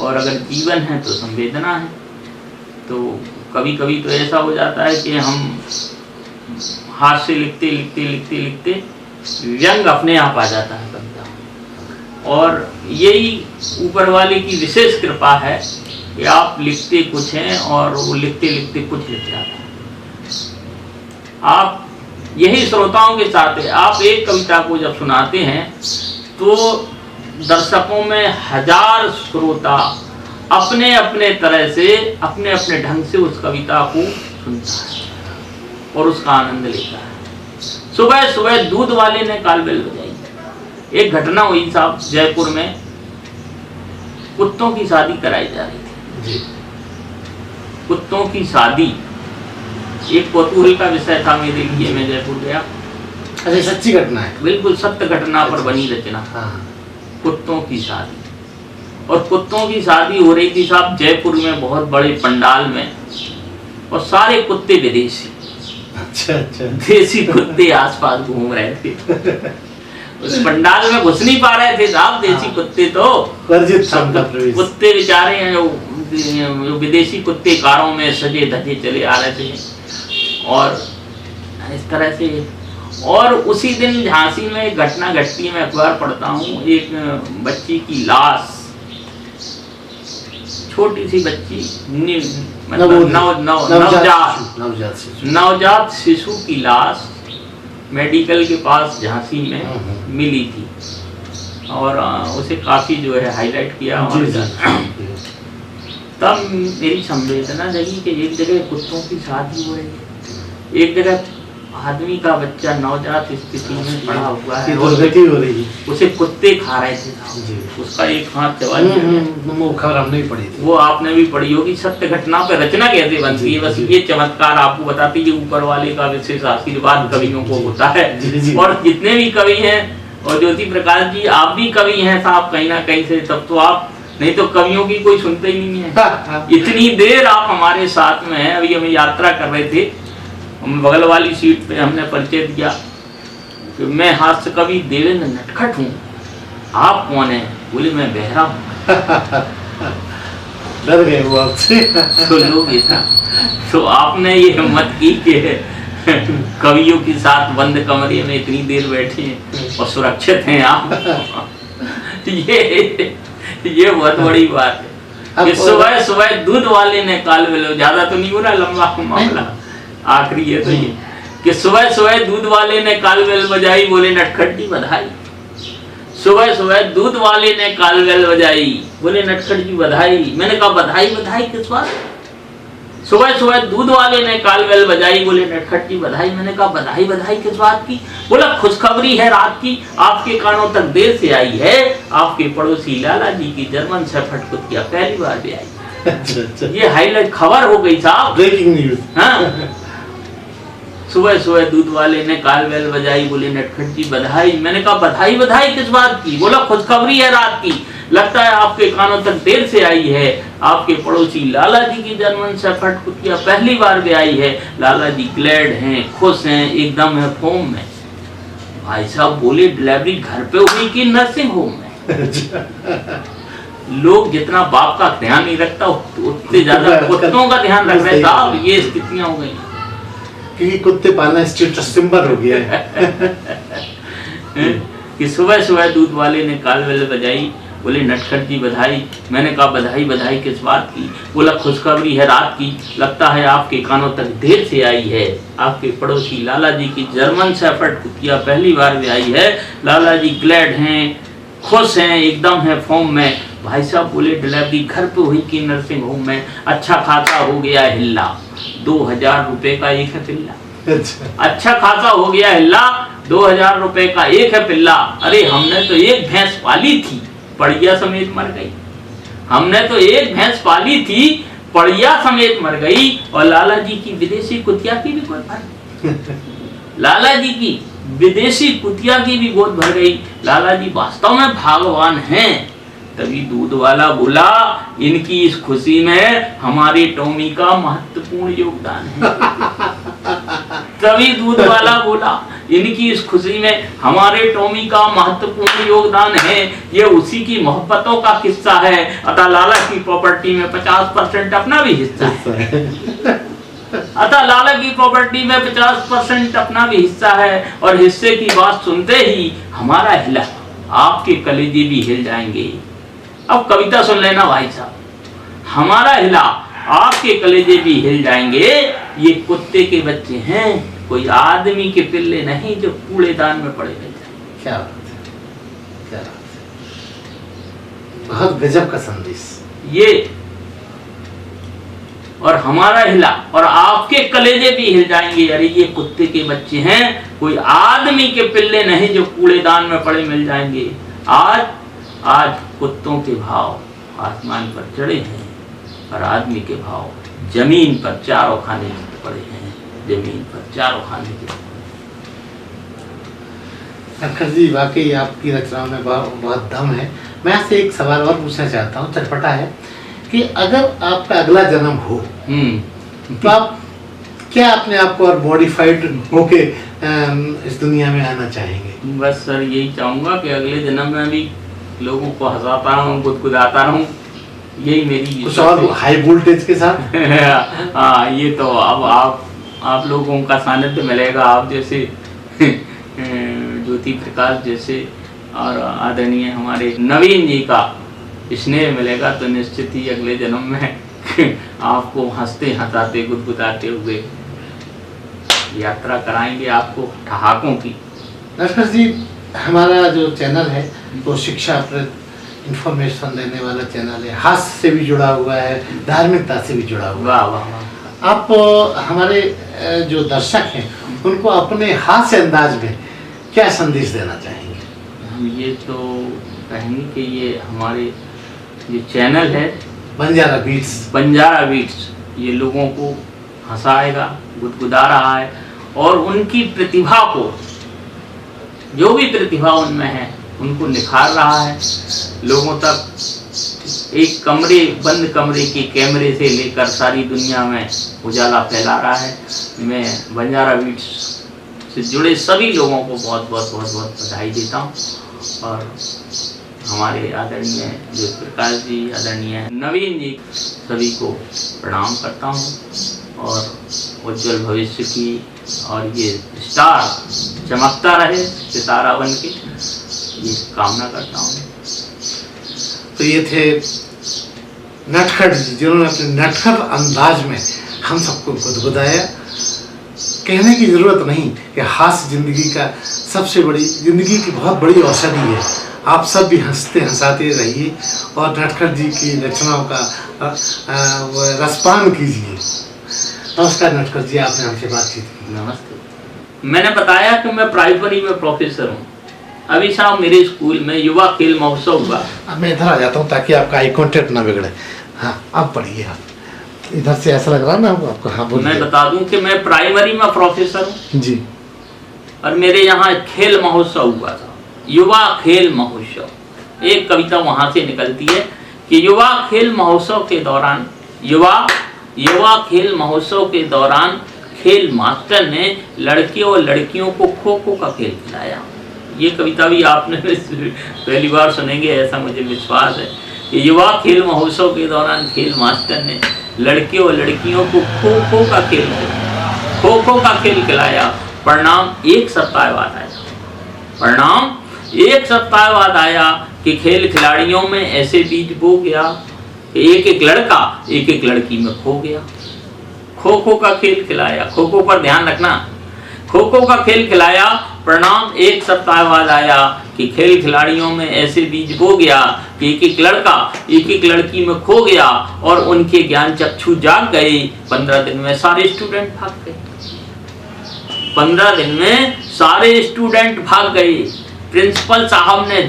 A: और अगर जीवन है तो संवेदना है। तो कभी कभी तो ऐसा हो जाता है कि हम हाथ से लिखते व्यंग अपने आप आ जाता है कविता में और यही ऊपर वाले की विशेष कृपा है कि आप लिखते कुछ हैं और वो लिखते कुछ लिख जाता है। आप यही श्रोताओं के साथ है। आप एक कविता को जब सुनाते हैं तो दर्शकों में 1000 श्रोता अपने अपने तरह से अपने अपने ढंग से उस कविता को सुनता है और उसका आनंद लेता है। सुबह सुबह दूध वाले ने कालबेल बजाई। एक घटना हुई साहब जयपुर में कुत्तों की शादी कराई जा रही थी। कुत्तों की शादी एक कौतूहल का विषय था मेरे लिए। मैं जयपुर गया।
B: अरे सच्ची घटना है?
A: बिल्कुल सत्य घटना पर बनी रचना।
B: हाँ। कुत्तों
A: की शादी और कुत्तों की शादी हो रही थी साहब जयपुर में बहुत बड़े पंडाल में और सारे कुत्ते विदेशी।
B: अच्छा
A: देसी कुत्ते आसपास घूम रहे थे। उस पंडाल में घुस नहीं पा रहे थे साहब देसी कुत्ते तो कुत्ते बेचारे हैं जो विदेशी कुत्ते कारों में सजे धजे चले आ रहे थे और इस तरह से। और उसी दिन झांसी में एक घटना घटती है। मैं अखबार पढ़ता हूँ एक बच्ची की लाश छोटी सी बच्ची नवजात शिशु की लाश मेडिकल के पास झांसी में मिली थी और उसे काफी जो है हाईलाइट किया। और तब मेरी संवेदना जगी कि एक जगह कुत्तों की शादी हो रही है, एक जगह आदमी का बच्चा नवजात स्थिति में पड़ा हुआ है और
B: हो रही है,
A: उसे कुत्ते खा रहे थे, उसका एक हाथ चबा लिया।
B: वो खबर हमने भी पढ़ी थी,
A: वो आपने भी पढ़ी होगी। सत्य घटना पे रचना कैसे बनती है, बस ये चमत्कार आपको बताती है। ऊपर वाले का विशेष आशीर्वाद कवियों को होता है। और जितने भी कवि हैं, और ज्योति प्रकाश जी आप भी कवि हैं साहब कहीं ना कहीं से, तब तो आप, नहीं तो कवियों की कोई सुनते ही नहीं है। इतनी देर आप हमारे साथ में हैं। अभी हम यात्रा कर रहे थे, बगल वाली सीट पे हमने परिचय दिया कि मैं हास्य कवि देवेंद्र नटखट हूँ, आप कौन हैं? बोले मैं बहरा हूँ।
B: डर गए वो आपसे।
A: तो लोग तो आपने ये हिम्मत की कि कवियों के साथ बंद कमरे में इतनी देर बैठे हैं और सुरक्षित हैं आप। ये बहुत बड़ी बात है कि सुबह सुबह दूध वाले ने काल बेलो, ज्यादा तो नहीं हो रहा लंबा मामला, आखिरी है तो ये कि सुबह सुबह दूध वाले ने काल बेल बजाई, बोले नटखट जी बधाई। सुबह सुबह दूध वाले ने काल बेल बजाई, बोले नटखट जी बधाई। मैंने कहा बधाई बधाई किस बात? सुबह सुबह दूध वाले ने काल बेल बजाई, बोले नटखट जी बधाई। मैंने कहा बधाई बधाई किस बात की? बोला खुशखबरी है रात की, आपके कानों तक देर से आई है, आपके पड़ोसी लाला जी की जर्मन शेफर्ड कुतिया पहली बार भी आई।
B: अच्छा।
A: ये हाईलाइट खबर हो गई साहब,
B: ब्रेकिंग न्यूज।
A: हाँ, सुबह सुबह दूध वाले ने काल बेल बजाई, बोले नटखट जी बधाई। मैंने कहा बधाई बधाई किस बात की? बोला खुशखबरी है रात की, लगता है आपके कानों तक देर से आई है, आपके पड़ोसी लाला जी की जर्मन शेफर्ड कुतिया पहली बार भी आई है। लाला जी ग्लैड हैं, खुश हैं, एकदम है फॉर्म में। भाई साहब बोले डिलीवरी घर पे हुई कि नर्सिंग होम में? लोग जितना बाप का ध्यान नहीं रखता उतने ज्यादा कुत्तों का ध्यान रख रहे साहब। ये स्थितियां हो गई
B: क्योंकि कुत्ते पालना स्टेटस सिंबल हो गया है।
A: कि सुबह सुबह दूध वाले ने काल बेल बजाई, बोले नटखट जी बधाई। मैंने कहा बधाई बधाई किस बात की? बोला खुशखबरी है रात की, लगता है आपके कानों तक देर से आई है, आपके पड़ोसी लाला जी की जर्मन शेफर्ड कुतिया पहली बार भी आई है। लाला जी ग्लैड हैं, खुश हैं, एकदम है फॉर्म में। भाई साहब बोले डिलीवरी घर पे हुई कि नर्सिंग होम में? अच्छा खासा हो गया हिल्ला, 2000 रुपए का एक है पिल्ला। अच्छा खासा हो गया हिल्ला, 2000 रुपए का एक है पिल्ला। अरे हमने तो एक भैंस पाली थी, पड़िया समेत मर गई। हमने तो एक भैंस पाली थी, पड़िया समेत मर गई। और लाला जी की विदेशी कुतिया की भी गोद भर गई। लाला जी की विदेशी कुतिया की भी गोद भर गई। लाला जी वास्तव में भागवान हैं। तभी दूध वाला बोला इनकी इस खुशी में हमारे टॉमी का महत्वपूर्ण योगदान है। तभी दूध वाला बोला इनकी इस खुशी में हमारे टॉमी का महत्वपूर्ण योगदान है, ये उसी की मोहब्बतों का किस्सा है। अतः लाला की प्रॉपर्टी में 50% अपना भी हिस्सा है। अतः लाला की प्रॉपर्टी में 50% अपना भी हिस्सा है। और हिस्से की बात सुनते ही हमारा हिला, आपके कलेजे भी हिल जाएंगे। अब कविता सुन लेना भाई साहब, हमारा हिला, आपके कलेजे भी हिल जाएंगे। ये कुत्ते के बच्चे हैं, कोई आदमी के पिल्ले नहीं जो कूड़ेदान में पड़े रह जाए।
B: क्या बात है, क्या बात है, बहुत गजब का संदेश
A: ये। और हमारा हिला और आपके कलेजे भी हिल जाएंगे। अरे ये कुत्ते के बच्चे हैं, कोई आदमी के पिल्ले नहीं जो कूड़ेदान में पड़े मिल जाएंगे। आज कुत्तों के भाव आसमान पर चढ़े हैं और आदमी के भाव जमीन पर चारों खाने में पड़े हैं। जमीन पर चारों खाने के।
B: नटखट जी वाकई आपकी रचनाओं में बहुत दम है। मैं आपसे एक सवाल और पूछना चाहता हूँ, चटपटा है, कि अगर आपका अगला जन्म हो तो आप क्या अपने आप को और मॉडिफाइड होके इस दुनिया में आना चाहेंगे?
A: बस सर यही चाहूंगा कि अगले जन्म में भी लोगों को हंसाता रहूं, गुदगुदाता रहूं, यही मेरी
B: कुछ और हाई वोल्टेज के साथ।
A: हाँ, ये तो अब आप लोगों का सानिध्य मिलेगा, आप जैसे ज्योति प्रकाश जैसे और आदरणीय हमारे नवीन जी का स्नेह मिलेगा तो निश्चित ही अगले जन्म में आपको हंसते हंसाते गुदगुदाते हुए यात्रा कराएंगे आपको ठहाकों की।
B: नटखट जी, हमारा जो चैनल है वो शिक्षा पर इंफॉर्मेशन देने वाला चैनल है, हास्य से भी जुड़ा हुआ है, धार्मिकता से भी जुड़ा हुआ है।
A: वाह वाह वाह।
B: आप हमारे जो दर्शक हैं उनको अपने हास्य अंदाज में क्या संदेश देना चाहेंगे?
A: हम ये तो कहेंगे कि ये हमारे ये चैनल है
B: बंजारा बीट्स, ये लोगों को हंसाएगा, गुदगुदा रहा है और उनकी प्रतिभा को, जो भी प्रतिभा उनमें है उनको निखार रहा है, लोगों तक एक बंद कमरे के कैमरे से लेकर सारी दुनिया में उजाला फैला रहा है। मैं बंजारा बीट्स से जुड़े सभी लोगों को बहुत बधाई देता हूँ और हमारे आदरणीय जो प्रकाश जी, आदरणीय नवीन जी, सभी को प्रणाम करता हूँ और उज्जवल भविष्य की और ये स्टार चमकता रहे सितारा बन के, ये कामना करता हूँ। तो ये थे नटखट जी, जिन्होंने अपने नटखट अंदाज में हम सबको गुदगुदाया। कहने की ज़रूरत नहीं कि हास्य जिंदगी की बहुत बड़ी औषधि है। आप सब भी हंसते हंसाते रहिए और नटखट जी की रचनाओं का रसपान कीजिए। नमस्कार नटखट जी, आपने हमसे बातचीत की।
A: नमस्ते। मैंने बताया कि मैं प्राइमरी में प्रोफेसर हूँ। अभी साहब मेरे स्कूल में युवा खेल महोत्सव हुआ।
B: अब मैं इधर आ जाता हूँ ताकि आपका आई कॉन्टेक्ट ना बिगड़े। हाँ, अब पढ़िए आप, इधर से ऐसा लग रहा है ना आपको। हाँ बोलिए।
A: मैं बता दूं कि मैं प्राइमरी में प्रोफेसर हूँ
B: जी,
A: और मेरे यहाँ खेल महोत्सव हुआ था, युवा खेल महोत्सव। एक कविता वहाँ से निकलती है कि युवा खेल महोत्सव के दौरान युवा खेल महोत्सव के दौरान खेल मास्टर ने लड़के और लड़कियों को खो खो का खेल खिलाया। ये कविता भी आपने पहली बार सुनेंगे ऐसा मुझे विश्वास है कि युवा खेल महोत्सव के दौरान खेल मास्टर ने लड़के और लड़कियों को खो खो का खेल खिलाया। परिणाम एक सप्ताह बाद आया कि खेल खिलाड़ियों में ऐसे बीज बो गया कि एक लड़का एक लड़की में खो गया। खो का खेल खिलाया, खो पर ध्यान रखना, खो का खेल खिलाया। परिणाम एक सप्ताह बाद आया कि खेल खिलाड़ियों में ऐसे बीज बो गया कि एक लड़का एक लड़की में खो गया और उनके ज्ञान चक्षु जाग गए। 15 दिन में सारे स्टूडेंट भाग गए। 15 दिन में सारे स्टूडेंट भाग गए। प्रिंसिपल साहब ने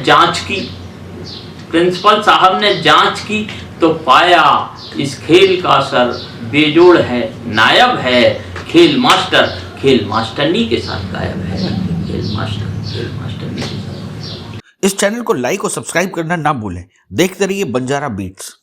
A: जांच की तो पाया इस खेल का असर बेजोड़ है, नायब है। खेल मास्टरनी के साथ गायब है। खेल मास्टरनी के साथ।
C: इस चैनल को लाइक और सब्सक्राइब करना ना भूलें। देखते रहिए बंजारा बीट्स।